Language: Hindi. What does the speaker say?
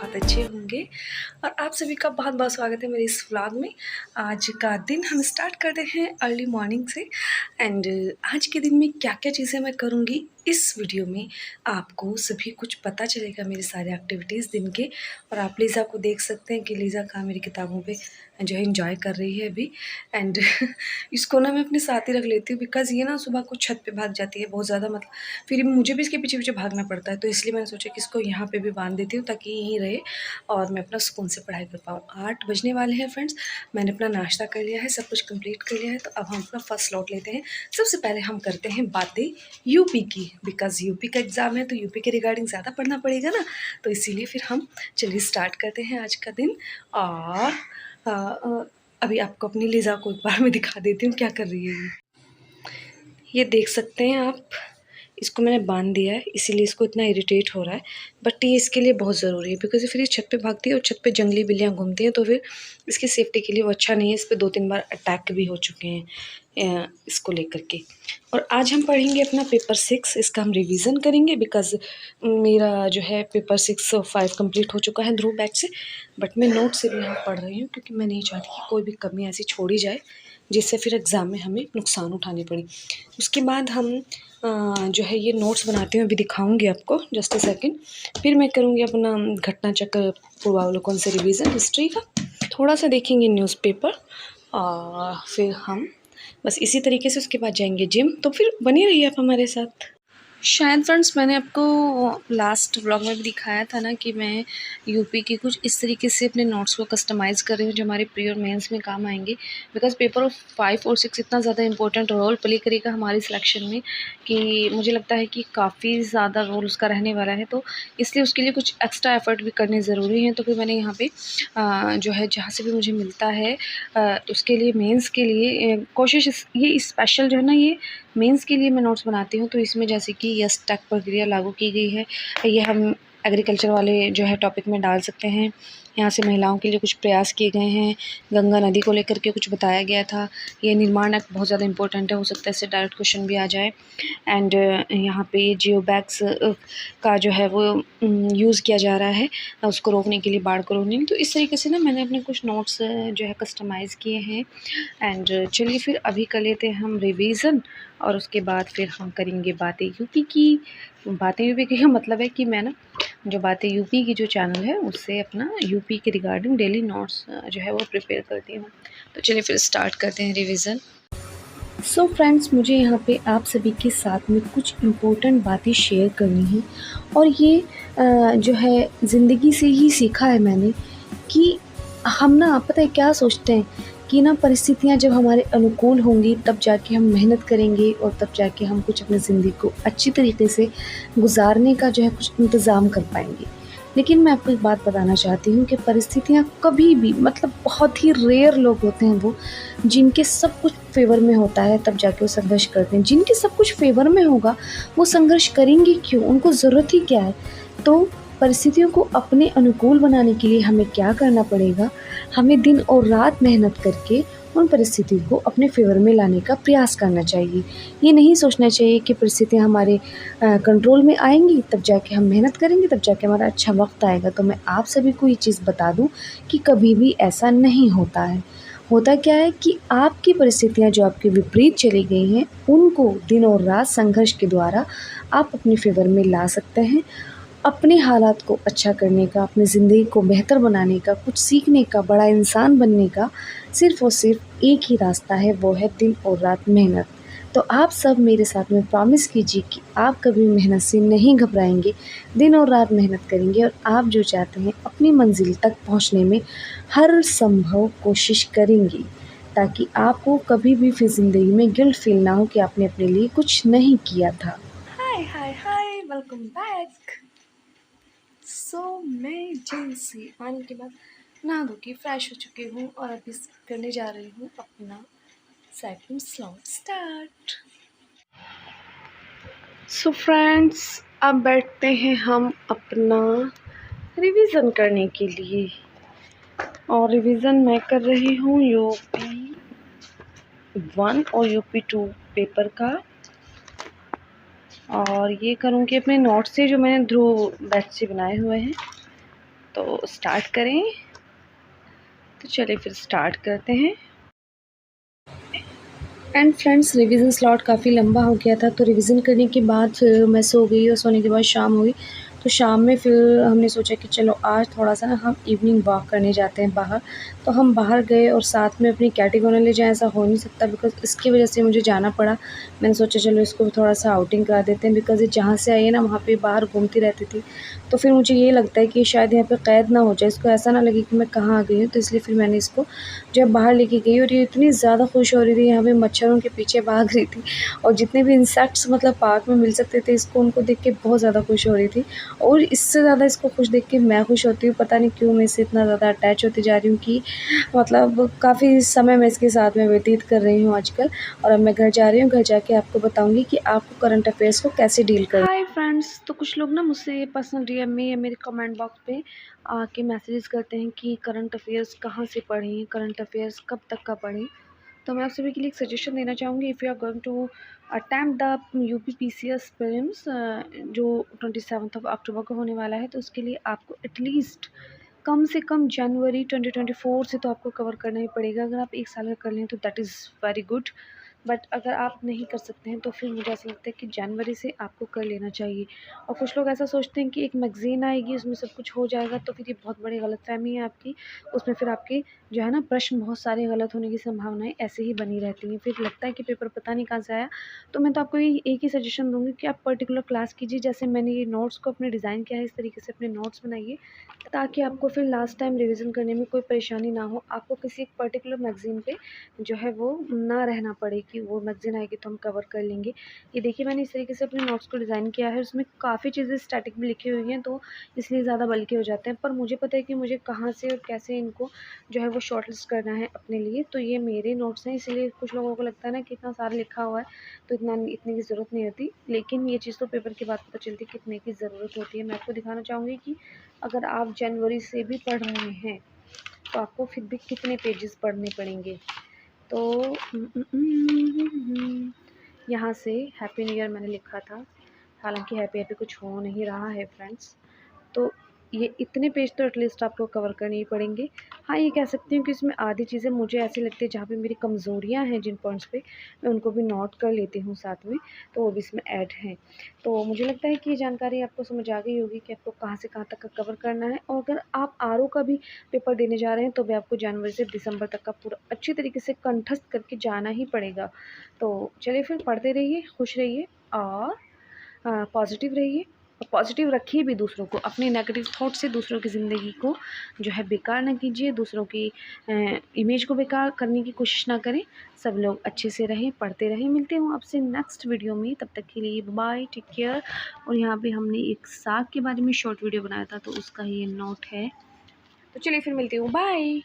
बहुत अच्छे होंगे और आप सभी का बहुत बहुत स्वागत है मेरे इस व्लॉग में। आज का दिन हम स्टार्ट करते हैं अर्ली मॉर्निंग से एंड आज के दिन में क्या क्या चीज़ें मैं करूँगी इस वीडियो में आपको सभी कुछ पता चलेगा, मेरे सारे एक्टिविटीज़ दिन के। और आप लीज़ा को देख सकते हैं कि लीज़ा कहाँ मेरी किताबों पे जो है इंजॉय कर रही है अभी एंड इसको ना मैं अपने साथ ही रख लेती हूँ बिकॉज़ ये ना सुबह को छत पे भाग जाती है बहुत ज़्यादा, मतलब फिर मुझे भी इसके पीछे पीछे भागना पड़ता है, तो इसलिए मैंने सोचा कि इसको यहाँ पे भी बांध देती हूँ ताकि यहीं रहे और मैं अपना सुकून से पढ़ाई कर पाऊँ। 8 बजने वाले हैं फ्रेंड्स, मैंने अपना नाश्ता कर लिया है, सब कुछ कंप्लीट कर लिया है, तो अब हम अपना फर्स्ट स्लॉट लेते हैं। सबसे पहले हम करते हैं बातें यूपी की, बिकॉज़ यूपी का एग्ज़ाम है तो यूपी के रिगार्डिंग ज़्यादा पढ़ना पड़ेगा ना, तो इसीलिए फिर हम चलिए स्टार्ट करते हैं आज का दिन। और अभी आपको अपनी लीज़ा को एक बार मैं दिखा देती हूँ क्या कर रही है ये देख सकते हैं आप। इसको मैंने बांध दिया है इसीलिए इसको इतना इरिटेट हो रहा है, बट ये इसके लिए बहुत ज़रूरी है बिकॉज़ फिर ये छत पे भागती है और छत पे जंगली बिल्लियाँ घूमती हैं, तो फिर इसकी सेफ्टी के लिए वो अच्छा नहीं है। इस पे 2-3 बार अटैक भी हो चुके हैं इसको लेकर के। और आज हम पढ़ेंगे अपना पेपर 6, इसका हम रिवीजन करेंगे बिकॉज़ मेरा जो है पेपर 6 और 5 कंप्लीट हो चुका है ध्रुव बैच से, बट मैं नोट से भी यहाँ पढ़ रही हूँ क्योंकि मैं नहीं चाहती कि कोई भी कमी ऐसी छोड़ी जाए जिससे फिर एग्ज़ाम में हमें नुकसान उठाने पड़े। उसके बाद हम जो है ये नोट्स बनाते हुए अभी दिखाऊंगी आपको, जस्ट अ सेकंड। फिर मैं करूँगी अपना घटना चक्र पूर्वावलोकन से रिवीजन हिस्ट्री का, थोड़ा सा देखेंगे न्यूज़पेपर और फिर हम बस इसी तरीके से उसके बाद जाएंगे जिम। तो फिर बने रहिए आप हमारे साथ। शायद फ्रेंड्स मैंने आपको लास्ट व्लॉग में भी दिखाया था ना कि मैं यूपी की कुछ इस तरीके से अपने नोट्स को कस्टमाइज़ कर रही हूँ जो हमारे प्री और मेंस में काम आएंगे, बिकॉज़ पेपर 5 और 6 इतना ज़्यादा इंपॉर्टेंट रोल प्ले करेगा हमारी सिलेक्शन में कि मुझे लगता है कि काफ़ी ज़्यादा रोल उसका रहने वाला है, तो इसलिए उसके लिए कुछ एक्स्ट्रा एफर्ट भी करने ज़रूरी हैं। तो फिर मैंने यहाँ पे जो है जहाँ से भी मुझे मिलता है उसके लिए मेंस के लिए कोशिश ये स्पेशल जो है ना ये मेंस के लिए मैं नोट्स बनाती हूँ। तो इसमें जैसे कि यस टैग प्रक्रिया लागू की गई है, ये हम एग्रीकल्चर वाले जो है टॉपिक में डाल सकते हैं। यहाँ से महिलाओं के लिए कुछ प्रयास किए गए हैं, गंगा नदी को लेकर के कुछ बताया गया था। ये निर्माण एक्ट बहुत ज़्यादा इंपॉर्टेंट है, हो सकता है इससे डायरेक्ट क्वेश्चन भी आ जाए। एंड यहाँ पे ये जियो बैग्स का जो है वो यूज़ किया जा रहा है उसको रोकने के लिए, बाढ़ को रोकने के लिए। तो इस तरीके से ना मैंने अपने कुछ नोट्स जो है कस्टमाइज़ किए हैं। एंड चलिए फिर अभी कर लेते हैं हम रिवीजन और उसके बाद फिर हम करेंगे बातें यूपी की। बातें यूपी की का मतलब है कि मैं ना जो बातें यूपी की जो चैनल है उससे अपना यूपी के रिगार्डिंग डेली नोट्स जो है वो प्रिपेयर करती हूँ। तो चलिए फिर स्टार्ट करते हैं रिवीजन। सो फ्रेंड्स, मुझे यहाँ पे आप सभी के साथ में कुछ इम्पोर्टेंट बातें शेयर करनी है और ये जो है ज़िंदगी से ही सीखा है मैंने कि हम ना पता है क्या सोचते हैं कि ना परिस्थितियाँ जब हमारे अनुकूल होंगी तब जाके हम मेहनत करेंगे और तब जाके हम कुछ अपनी ज़िंदगी को अच्छी तरीके से गुजारने का जो है कुछ इंतज़ाम कर पाएंगे। लेकिन मैं आपको एक बात बताना चाहती हूँ कि परिस्थितियाँ कभी भी, मतलब बहुत ही रेयर लोग होते हैं वो जिनके सब कुछ फेवर में होता है तब जाके वो संघर्ष करते हैं। जिनके सब कुछ फेवर में होगा वो संघर्ष करेंगे क्यों, उनको ज़रूरत ही क्या है। तो परिस्थितियों को अपने अनुकूल बनाने के लिए हमें क्या करना पड़ेगा, हमें दिन और रात मेहनत करके उन परिस्थितियों को अपने फेवर में लाने का प्रयास करना चाहिए। ये नहीं सोचना चाहिए कि परिस्थितियाँ हमारे कंट्रोल में आएंगी तब जाके हम मेहनत करेंगे तब जाके हमारा अच्छा वक्त आएगा। तो मैं आप सभी को ये चीज़ बता दूं कि कभी भी ऐसा नहीं होता है। होता क्या है कि आपकी परिस्थितियाँ जो आपके विपरीत चली गई हैं उनको दिन और रात संघर्ष के द्वारा आप अपने फेवर में ला सकते हैं। अपने हालात को अच्छा करने का, अपनी ज़िंदगी को बेहतर बनाने का, कुछ सीखने का, बड़ा इंसान बनने का सिर्फ़ और सिर्फ एक ही रास्ता है, वो है दिन और रात मेहनत। तो आप सब मेरे साथ में प्रॉमिस कीजिए कि आप कभी मेहनत से नहीं घबराएंगे, दिन और रात मेहनत करेंगे और आप जो चाहते हैं अपनी मंजिल तक पहुंचने में हर संभव कोशिश करेंगे, ताकि आपको कभी भी फिर ज़िंदगी में गिल्ट फील ना हो कि आपने अपने लिए कुछ नहीं किया था। हाय हाय हाय, वेलकम बैक। सो मैं जिम से आने के बाद नहा धो के फ्रेश हो चुकी हूँ और अभी करने जा रही हूँ अपना second slot start. So friends, अब बैठते हैं हम अपना रिवीजन करने के लिए और रिवीजन मैं कर रही हूँ यूपी 1 और यूपी 2 पेपर का। और ये करूँगी अपने नोट्स से जो मैंने ध्रुव बैच से बनाए हुए हैं। तो स्टार्ट करें। तो चलिए फिर स्टार्ट करते हैं। एंड फ्रेंड्स, रिवीजन स्लॉट काफ़ी लंबा हो गया था, तो रिवीजन करने के बाद फिर मैं सो गई और सोने के बाद शाम हुई। तो शाम में फिर हमने सोचा कि चलो आज थोड़ा-सा ना हम इवनिंग वॉक करने जाते हैं बाहर। तो हम बाहर गए और साथ में अपनी कैटी को ना ले जाएँ, ऐसा हो नहीं सकता, बिकॉज़ इसकी वज़ह से मुझे जाना पड़ा। मैंने सोचा चलो इसको थोड़ा-सा आउटिंग करा देते हैं, बिकॉज़ ये जहाँ से आई है ना वहाँ पे बाहर घूमती रहती थी। तो फिर मुझे ये लगता है कि शायद यहाँ पे कैद ना हो जाए, इसको ऐसा ना लगे कि मैं कहाँ आ गई हूँ। तो इसलिए फिर मैंने इसको जब बाहर लेके गई और ये इतनी ज़्यादा खुश हो रही थी, यहाँ पे मच्छरों के पीछे भाग रही थी और जितने भी इंसेक्ट्स मतलब पार्क में मिल सकते थे इसको, उनको देख के बहुत ज़्यादा खुश हो रही थी। और इससे ज़्यादा इसको खुश देख के मैं खुश होती हूँ। पता नहीं क्यों मैं इससे इतना ज़्यादा अटैच होती जा रही हूँ कि मतलब काफ़ी समय मैं इसके साथ में व्यतीत कर रही हूँ आजकल। और अब मैं घर जा रही हूँ, घर जाके आपको बताऊँगी कि आपको करंट अफेयर्स को कैसे डील करना। हाय फ्रेंड्स, तो कुछ लोग ना मुझसे पर्सनल डीएम में या मेरे कमेंट बॉक्स पे आके मैसेजेस करते हैं कि करंट अफेयर्स कहाँ से पढ़ें, करंट अफेयर्स कब तक का पढ़ें। तो मैं आप सभी के लिए एक सजेशन देना चाहूँगी। If you are going to attempt the UPPCS prelims जो 27 अक्टूबर को होने वाला है, तो उसके लिए आपको एटलीस्ट कम से कम जनवरी 2024 से तो आपको कवर करना ही पड़ेगा। अगर आप एक साल का कर लें तो that is very good, but अगर आप नहीं कर सकते हैं तो फिर मुझे ऐसा लगता है कि जनवरी से आपको कर लेना चाहिए। और कुछ लोग ऐसा सोचते हैं कि एक मैगज़ीन आएगी उसमें सब कुछ हो जाएगा, तो फिर ये बहुत बड़ी गलतफ़हमी है आपकी। उसमें फिर आपके जो है ना प्रश्न बहुत सारे गलत होने की संभावनाएं ऐसे ही बनी रहती हैं, फिर लगता है कि पेपर पता नहीं कहाँ से आया। तो मैं तो आपको ये एक ही सजेशन दूंगी कि आप पर्टिकुलर क्लास कीजिए। जैसे मैंने ये नोट्स को अपने डिज़ाइन किया है, इस तरीके से अपने नोट्स बनाइए ताकि आपको फिर लास्ट टाइम रिवीजन करने में कोई परेशानी ना हो। आपको किसी एक पर्टिकुलर मैगज़ीन पे जो है वो ना रहना पड़े कि वो मैगज़ीन आएगी तो हम कवर कर लेंगे। ये देखिए मैंने इस तरीके से अपने नोट्स को डिज़ाइन किया है, उसमें काफ़ी चीज़ें स्टैटिक में लिखी हुई हैं, तो इसलिए ज़्यादा बल्कि हो जाते हैं। पर मुझे पता है कि मुझे कहाँ से और कैसे इनको जो है वो शॉर्ट लिस्ट करना है अपने लिए। तो ये मेरे नोट्स हैं, इसीलिए कुछ लोगों को लगता है ना कि इतना सारा लिखा हुआ है तो इतने की ज़रूरत नहीं होती, लेकिन ये चीज़ तो पेपर के बाद पता चलती है कितने की ज़रूरत होती है। मैं आपको दिखाना चाहूँगी कि अगर आप जनवरी से भी पढ़ रहे हैं तो आपको फिर भी कितने पेजेस पढ़ने पड़ेंगे। तो यहाँ से हैप्पी न्यू ईयर मैंने लिखा था, हालांकि हैप्पी हैप्पी कुछ हो नहीं रहा है फ्रेंड्स। तो ये इतने पेज तो एटलीस्ट आपको कवर करने ही पड़ेंगे। हाँ, ये कह सकती हूँ कि इसमें आधी चीज़ें मुझे ऐसी लगती है जहाँ पे मेरी कमज़ोरियाँ हैं, जिन पॉइंट्स पे मैं उनको भी नोट कर लेती हूँ साथ में, तो वो भी इसमें ऐड हैं। तो मुझे लगता है कि ये जानकारी आपको समझ आ गई होगी कि आपको कहाँ से कहाँ तक का कवर करना है। और अगर आप आरओ का भी पेपर देने जा रहे हैं तो भी आपको जनवरी से दिसंबर तक का पूरा अच्छी तरीके से कंठस्थ करके जाना ही पड़ेगा। तो चलिए फिर पढ़ते रहिए, खुश रहिए और पॉजिटिव रहिए। और पॉजिटिव रखिए भी दूसरों को, अपने नेगेटिव थॉट से दूसरों की ज़िंदगी को जो है बेकार ना कीजिए, दूसरों की इमेज को बेकार करने की कोशिश ना करें। सब लोग अच्छे से रहें, पढ़ते रहें। मिलते हूँ आपसे नेक्स्ट वीडियो में, तब तक के लिए बाय, टेक केयर। और यहाँ पे हमने एक साग के बारे में शॉर्ट वीडियो बनाया था, तो उसका ये नोट है। तो चलिए फिर मिलती हूँ, बाय।